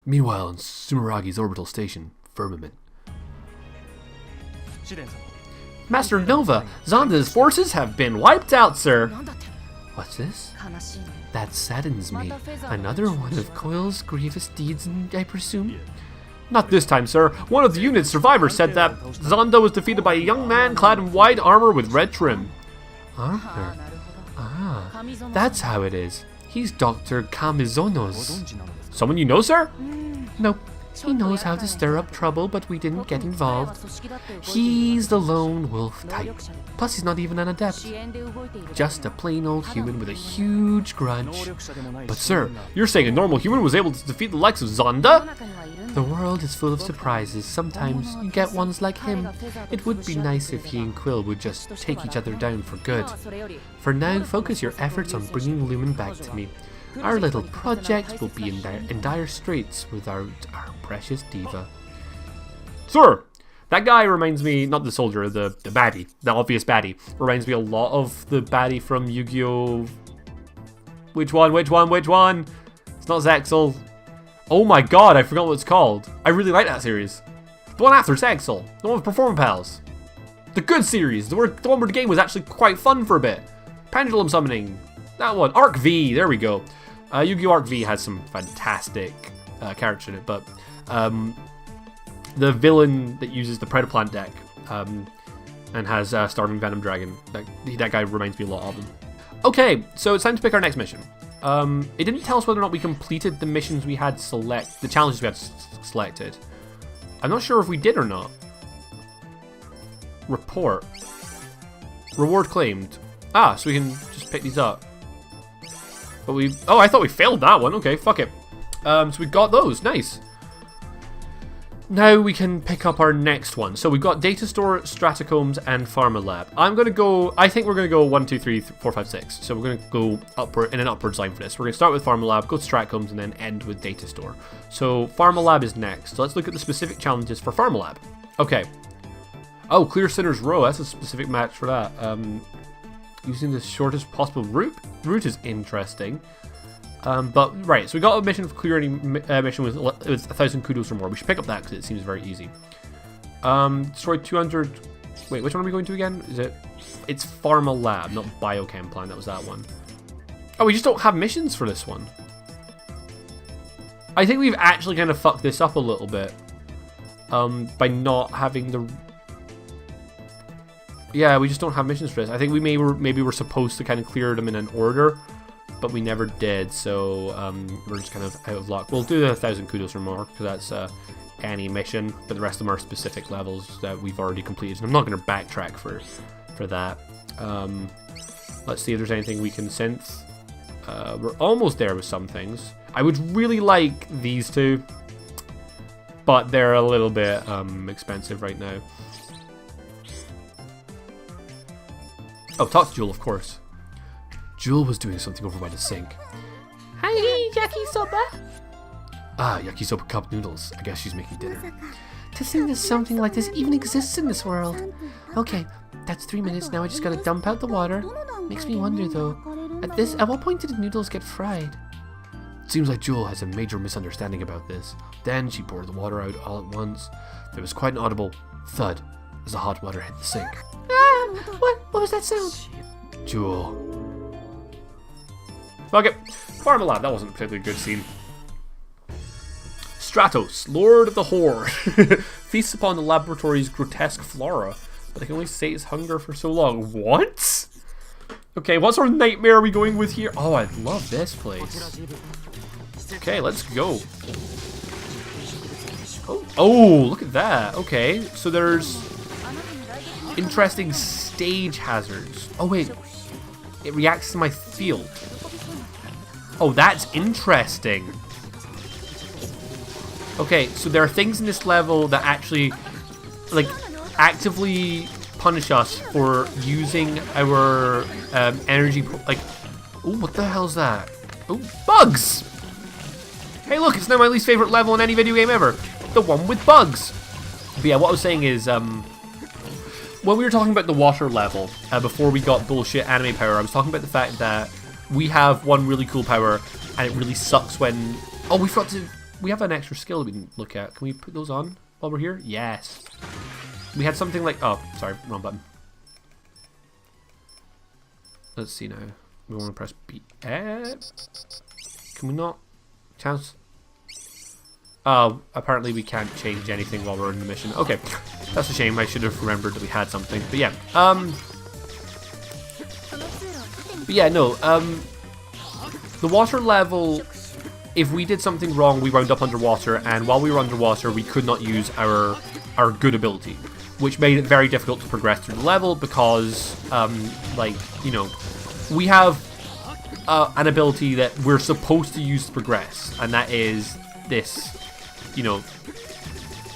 Meanwhile, in Sumeragi's orbital station, Firmament. Master Nova, Zonda's forces have been wiped out, sir. What's this? That saddens me. Another one of Coil's grievous deeds, I presume? Not this time, sir. One of the unit's survivors said that Zonda was defeated by a young man clad in white armor with red trim. Armor? Ah, that's how it is. He's Dr. Kamizono's. Someone you know, sir? Nope. He knows how to stir up trouble, but we didn't get involved. He's the lone wolf type. Plus, he's not even an adept. Just a plain old human with a huge grudge. But sir, you're saying a normal human was able to defeat the likes of Zonda? The world is full of surprises. Sometimes you get ones like him. It would be nice if he and Quill would just take each other down for good. For now, focus your efforts on bringing Lumen back to me. Our little project will be in dire straits without our precious diva. Sir, that guy reminds me, not the soldier, the baddie, the obvious baddie, reminds me a lot of the baddie from Yu-Gi-Oh! Which one? It's not Zexal. Oh my god, I forgot what it's called. I really like that series. The one after Zexal, the one with Performance Pals. The good series, the one where the game was actually quite fun for a bit. Pendulum Summoning, that one. Arc V, there we go. Yu-Gi-Oh! Arc V has some fantastic characters in it, but the villain that uses the Predaplant deck and has Starving Venom Dragon, that guy reminds me a lot of him. Okay, so it's time to pick our next mission. It didn't tell us whether or not we completed the missions we had the challenges we had selected. I'm not sure if we did or not. Report. Reward claimed. Ah, so we can just pick these up. But oh, I thought we failed that one. Okay, fuck it. So we got those. Nice. Now we can pick up our next one. So we've got Data Store, Stratacombs, and Pharma Lab. I think we're going to go 1, 2, 3, 4, 5, 6. So we're going to go upward in an upwards line for this. We're going to start with Pharma Lab, go to Stratacombs, and then end with Data Store. So Pharma Lab is next. So let's look at the specific challenges for Pharma Lab. Okay. Oh, Clear Sinner's Row. That's a specific match for that. Using the shortest possible route is interesting. But right, so we got a mission for clearing mission with 1,000 kudos or more. We should pick up that because it seems very easy. Destroy 200. Wait, which one are we going to again? It's Pharma Lab, not Biochem Plant. That was that one. Oh, we just don't have missions for this one. I think we've actually kind of fucked this up a little bit. By not having the. Yeah, we just don't have missions for this. I think we maybe we're supposed to kind of clear them in an order, but we never did, so we're just kind of out of luck. We'll do the 1,000 kudos or more, because that's any mission, but the rest of them are specific levels that we've already completed. And I'm not going to backtrack for that. Let's see if there's anything we can synth. We're almost there with some things. I would really like these two, but they're a little bit expensive right now. Oh, talk to Jewel, of course. Jewel was doing something over by the sink. Hi, yakisoba. Ah, yakisoba cup noodles. I guess she's making dinner. To think that something like this even exists in this world. Okay, that's 3 minutes. Now I just gotta dump out the water. Makes me wonder though, at what point did the noodles get fried? Seems like Jewel has a major misunderstanding about this. Then she poured the water out all at once. There was quite an audible thud as the hot water hit the sink. What was that sound? Jewel. Fuck it. Pharma Lab, that wasn't a particularly good scene. Stratos, Lord of the Horde. Feasts upon the laboratory's grotesque flora, but they can only sate his hunger for so long. What? Okay, what sort of nightmare are we going with here? Oh, I love this place. Okay, let's go. Oh, look at that. Okay, so there's interesting stage hazards. Oh wait, it reacts to my field. Oh, that's interesting. Okay, so there are things in this level that actually, like, actively punish us for using our energy. Like, oh, what the hell's that? Oh, bugs! Hey, look, it's now my least favorite level in any video game ever. The one with bugs. But yeah, what I was saying is, when we were talking about the water level, before we got bullshit anime power, I was talking about the fact that we have one really cool power, and it really sucks when... Oh, we forgot to we have an extra skill that we can look at. Can we put those on while we're here? Yes. We had something like... Oh, sorry, wrong button. Let's see now. We want to press B. Can we not? Chance? Oh, apparently we can't change anything while we're in the mission. Okay, that's a shame. I should have remembered that we had something. But yeah, the water level, if we did something wrong, we wound up underwater, and while we were underwater, we could not use our good ability, which made it very difficult to progress through the level because, like, you know, we have an ability that we're supposed to use to progress, and that is this, you know,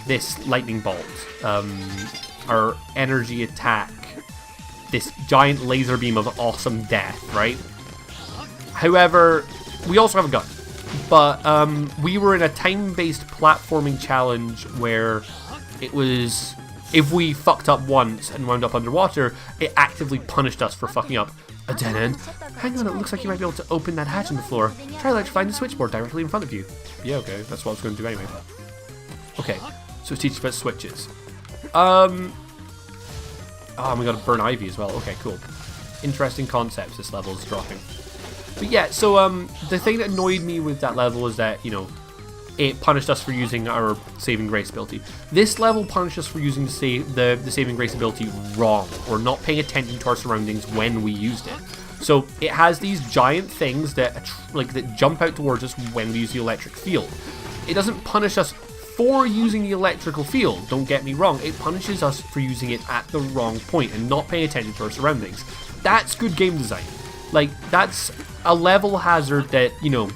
this lightning bolt, our energy attack, this giant laser beam of awesome death, right? However, we also have a gun, but we were in a time-based platforming challenge where it was, if we fucked up once and wound up underwater, it actively punished us for fucking up a dead end. Hang on, it looks like you might be able to open that hatch in the floor. Try electrifying the switchboard directly in front of you. Yeah, okay, that's what I was going to do anyway. Okay, so it's teaching about switches. Oh, and we got to burn Ivy as well. Okay, cool. Interesting concepts this level is dropping. But yeah, so the thing that annoyed me with that level is that, you know, it punished us for using our saving grace ability. This level punished us for using the saving grace ability wrong, or not paying attention to our surroundings when we used it. So it has these giant things that jump out towards us when we use the electric field. It doesn't punish us for using the electrical field, don't get me wrong. It punishes us for using it at the wrong point and not paying attention to our surroundings. That's good game design. Like, that's a level hazard that, you know,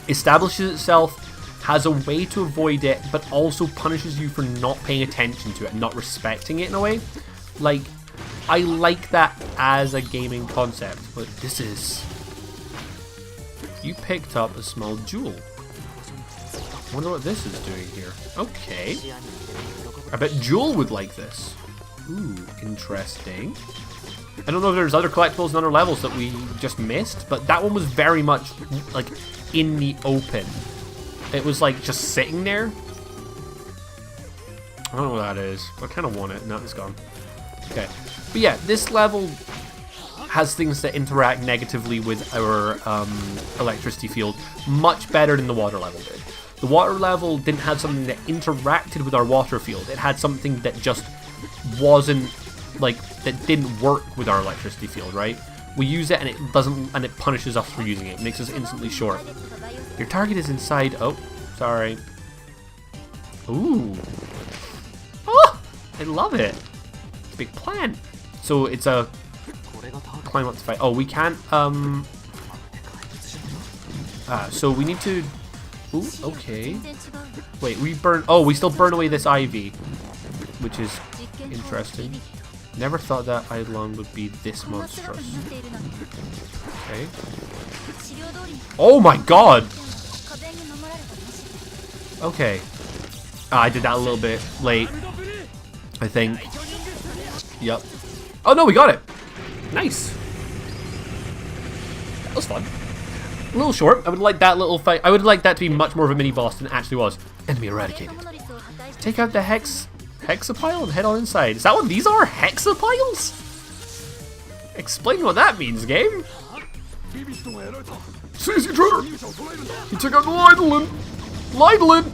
establishes itself, has a way to avoid it, but also punishes you for not paying attention to it and not respecting it in a way. Like, I like that as a gaming concept, but this is... You picked up a small jewel. I wonder what this is doing here. Okay. I bet Jewel would like this. Ooh, interesting. I don't know if there's other collectibles and other levels that we just missed, but that one was very much, like, in the open. It was, like, just sitting there. I don't know what that is. I kind of want it. No, it's gone. Okay. But yeah, this level has things that interact negatively with our electricity field much better than the water level did. The water level didn't have something that interacted with our water field. It had something that just wasn't, like, that didn't work with our electricity field, right? We use it and it doesn't, and it punishes us for using it. It makes us instantly short. Your target is inside. Oh, sorry. Ooh. Oh, I love it. It's a big plant. So it's a climb up to fight. Oh, we can't. So we need to. Ooh, okay. Wait, we burn. Oh, we still burn away this ivy, which is interesting. Never thought that Eidolon would be this monstrous. Okay. Oh my god! Okay. I did that a little bit late, I think. Yep. Oh no, we got it! Nice! That was fun. A little short. I would like that little fight. I would like that to be much more of a mini boss than it actually was. Enemy eradicated. Take out the hexapile and head on inside. Is that what these are? Hexapiles? Explain what that means, game. Seize intruder! He took out the Eidolon! Eidolon!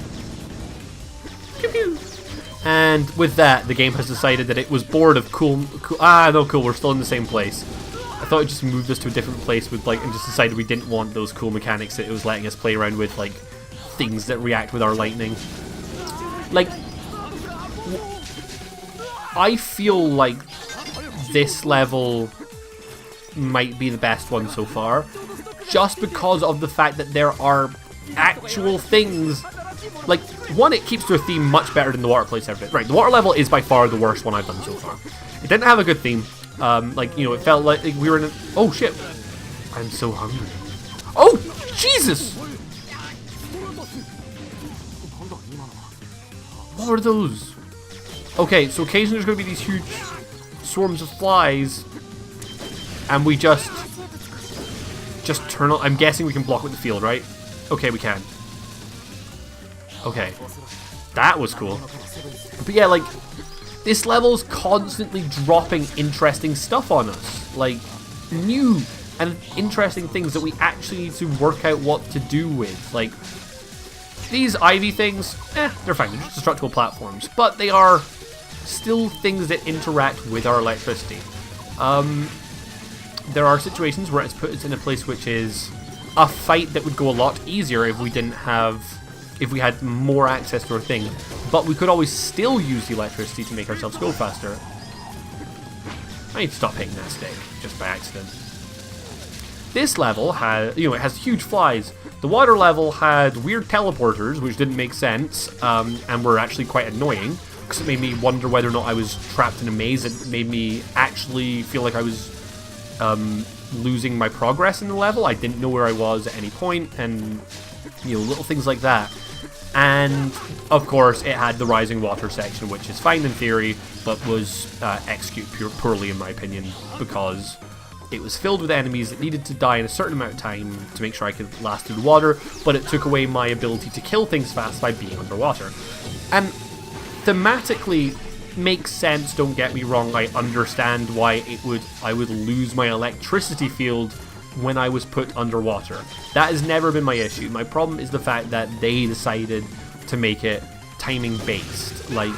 Pew pew! And with that, the game has decided that it was bored of cool. No, cool. We're still in the same place. I thought it just moved us to a different place with, like, and just decided we didn't want those cool mechanics that it was letting us play around with, like, things that react with our lightning. Like, I feel like this level might be the best one so far, just because of the fact that there are actual things. Like, one, it keeps to a theme much better than the water place ever did. Right, the water level is by far the worst one I've done so far. It didn't have a good theme. Like, you know, it felt like we were in a... Oh, shit. I'm so hungry. Oh, Jesus! What are those? Okay, so occasionally there's going to be these huge swarms of flies, and we just turn on... I'm guessing we can block with the field, right? Okay, we can. Okay. That was cool. But yeah, like, this level's constantly dropping interesting stuff on us. Like, new and interesting things that we actually need to work out what to do with. Like, these Ivy things, they're fine. They're just destructible platforms. But they are still things that interact with our electricity. There are situations where it's put us in a place which is a fight that would go a lot easier if we didn't have... if we had more access to our thing. But we could always still use the electricity to make ourselves go faster. I need to stop hitting that stick, just by accident. This level had, it has huge flies. The water level had weird teleporters, which didn't make sense, and were actually quite annoying, because it made me wonder whether or not I was trapped in a maze. It made me actually feel like I was losing my progress in the level. I didn't know where I was at any point, and little things like that. And of course it had the rising water section, which is fine in theory, but was executed poorly in my opinion, because it was filled with enemies that needed to die in a certain amount of time to make sure I could last through the water, but it took away my ability to kill things fast by being underwater. And thematically makes sense, don't get me wrong. I understand why I would lose my electricity field when I was put underwater. That has never been my issue. My problem is the fact that they decided to make it timing based. Like,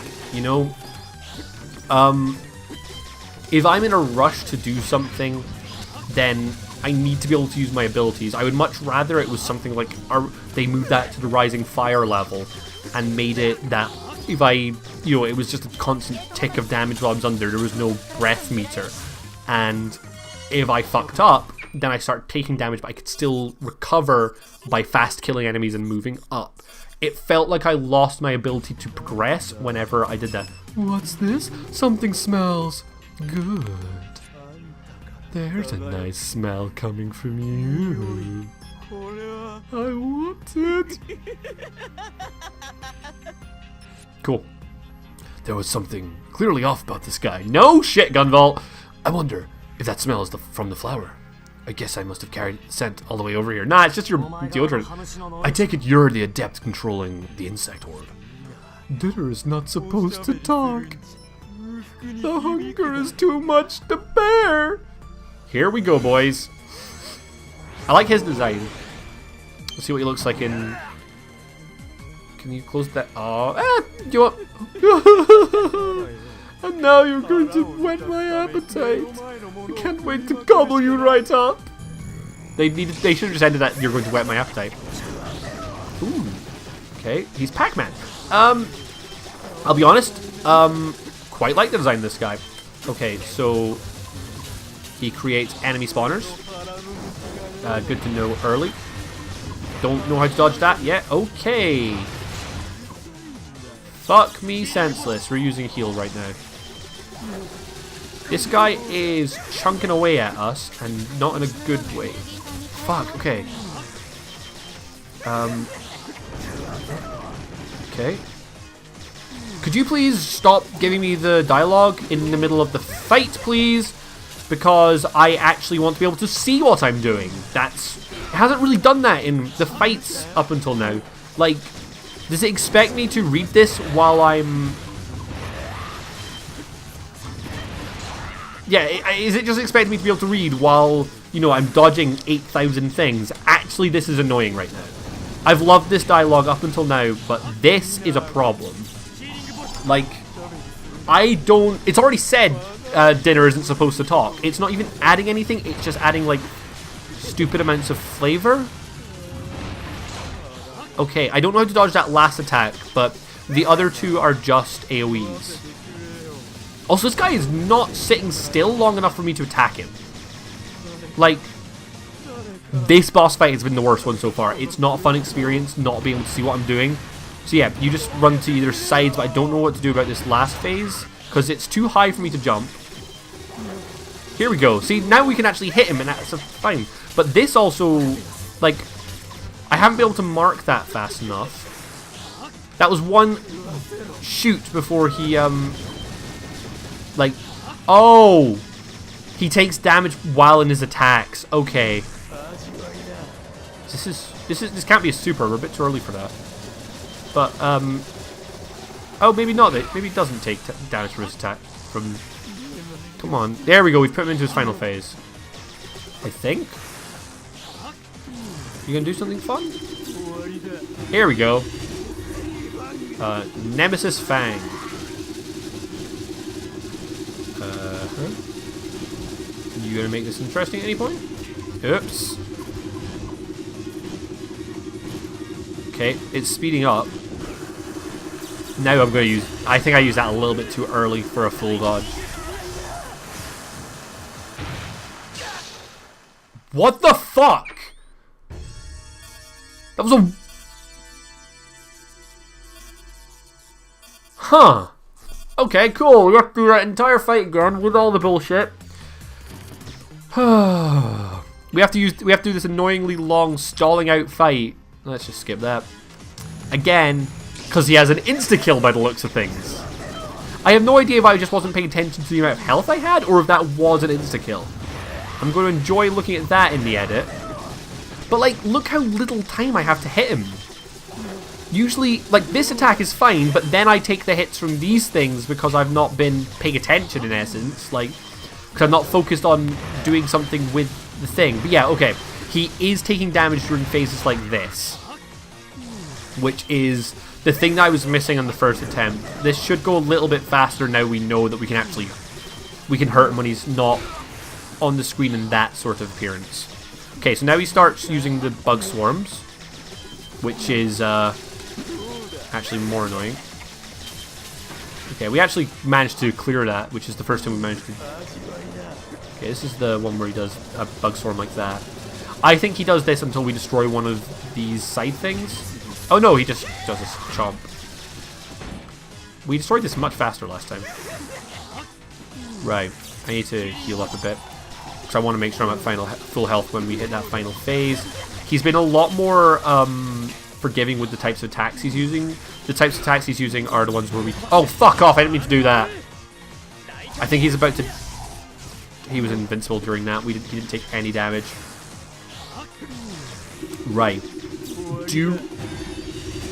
if I'm in a rush to do something, then I need to be able to use my abilities. I would much rather it was something like they moved that to the rising fire level and made it that if it was just a constant tick of damage while I was under, there was no breath meter. And if I fucked up, then I start taking damage, but I could still recover by fast killing enemies and moving up. It felt like I lost my ability to progress whenever I did that. What's this? Something smells good. There's a nice smell coming from you. I want it. Cool. There was something clearly off about this guy. No shit, Gunvolt. I wonder if that smell is from the flower. I guess I must have carried scent all the way over here. Nah, it's just your deodorant. I take it you're the adept controlling the insect horde. Dinner is not supposed to talk. The hunger is too much to bear. Here we go, boys. I like his design. Let's see what he looks like in... Can you close that? Oh, you want... And now you're going to whet my appetite. I can't wait to gobble you right up. They should have just ended that. You're going to whet my appetite. Ooh. Okay, he's Pac-Man. I'll be honest. Quite like the design of this guy. Okay, so he creates enemy spawners. Good to know early. Don't know how to dodge that yet. Okay. Fuck me senseless. We're using heal right now. This guy is chunking away at us, and not in a good way. Fuck, okay. Okay. Could you please stop giving me the dialogue in the middle of the fight, please? Because I actually want to be able to see what I'm doing. It hasn't really done that in the fights up until now. Like, does it expect me to read this while I'm... Yeah, is it just expecting me to be able to read while, I'm dodging 8,000 things? Actually, this is annoying right now. I've loved this dialogue up until now, but this is a problem. Like, it's already said dinner isn't supposed to talk. It's not even adding anything, it's just adding, like, stupid amounts of flavor. Okay, I don't know how to dodge that last attack, but the other two are just AoEs. Also, this guy is not sitting still long enough for me to attack him. Like, this boss fight has been the worst one so far. It's not a fun experience not being able to see what I'm doing. So yeah, you just run to either sides, but I don't know what to do about this last phase, because it's too high for me to jump. Here we go. See, now we can actually hit him, and that's fine. But this also, like, I haven't been able to mark that fast enough. That was one shoot before he, like, oh! He takes damage while in his attacks. Okay. This can't be a super. We're a bit too early for that. But, oh, maybe not. Maybe it doesn't take damage from his attack. Come on. There we go. We've put him into his final phase. I think. You gonna do something fun? Here we go. Nemesis Fang. You gonna make this interesting at any point? Oops. Okay, it's speeding up. Now I'm going to use... I think I used that a little bit too early for a full dodge. What the fuck? That was a... Huh. Okay, cool. We have to do that entire fight again with all the bullshit. we have to do this annoyingly long stalling out fight. Let's just skip that. Again, because he has an insta-kill by the looks of things. I have no idea if I just wasn't paying attention to the amount of health I had, or if that was an insta-kill. I'm going to enjoy looking at that in the edit. But, like, look how little time I have to hit him. Usually, like, this attack is fine, but then I take the hits from these things because I've not been paying attention, in essence. Like, because I'm not focused on doing something with the thing. But yeah, okay. He is taking damage during phases like this. Which is the thing that I was missing on the first attempt. This should go a little bit faster now we know that we can actually... We can hurt him when he's not on the screen in that sort of appearance. Okay, so now he starts using the bug swarms. Which is actually more annoying. Okay, we actually managed to clear that, which is the first time we managed to... Okay, this is the one where he does a bug swarm like that. I think he does this until we destroy one of these side things. Oh no, he just does this chomp. We destroyed this much faster last time. Right, I need to heal up a bit. Because I want to make sure I'm at full health when we hit that final phase. He's been a lot more forgiving with the types of attacks he's using. The types of attacks he's using are the ones where we... Oh, fuck off! I didn't mean to do that. I think he's about to... He was invincible during that. He didn't take any damage. Right.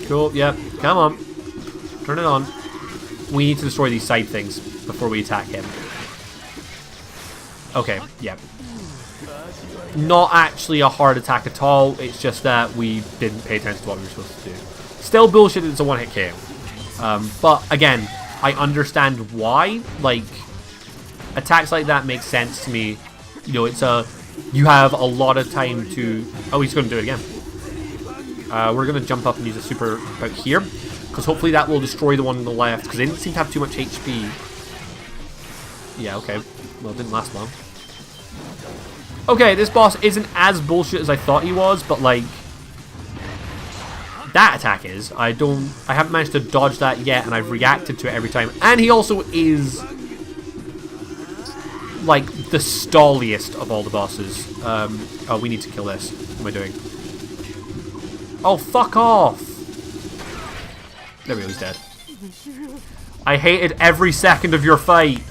Cool, yeah. Come on. Turn it on. We need to destroy these side things before we attack him. Okay, yeah. Not actually a hard attack at all. It's just that we didn't pay attention to what we were supposed to do. Still bullshit, it's a one-hit KO. But, again, I understand why. Like, attacks like that make sense to me. You know, it's a... You have a lot of time to... Oh, he's going to do it again. We're going to jump up and use a super about here. Because hopefully that will destroy the one on the left. Because they didn't seem to have too much HP. Yeah, okay. Well, it didn't last long. Okay, this boss isn't as bullshit as I thought he was. But, like... That attack is. I haven't managed to dodge that yet. And I've reacted to it every time. And he also is... like, the stalliest of all the bosses. Oh, we need to kill this. What am I doing? Oh, fuck off! There we go, he's dead. I hated every second of your fight.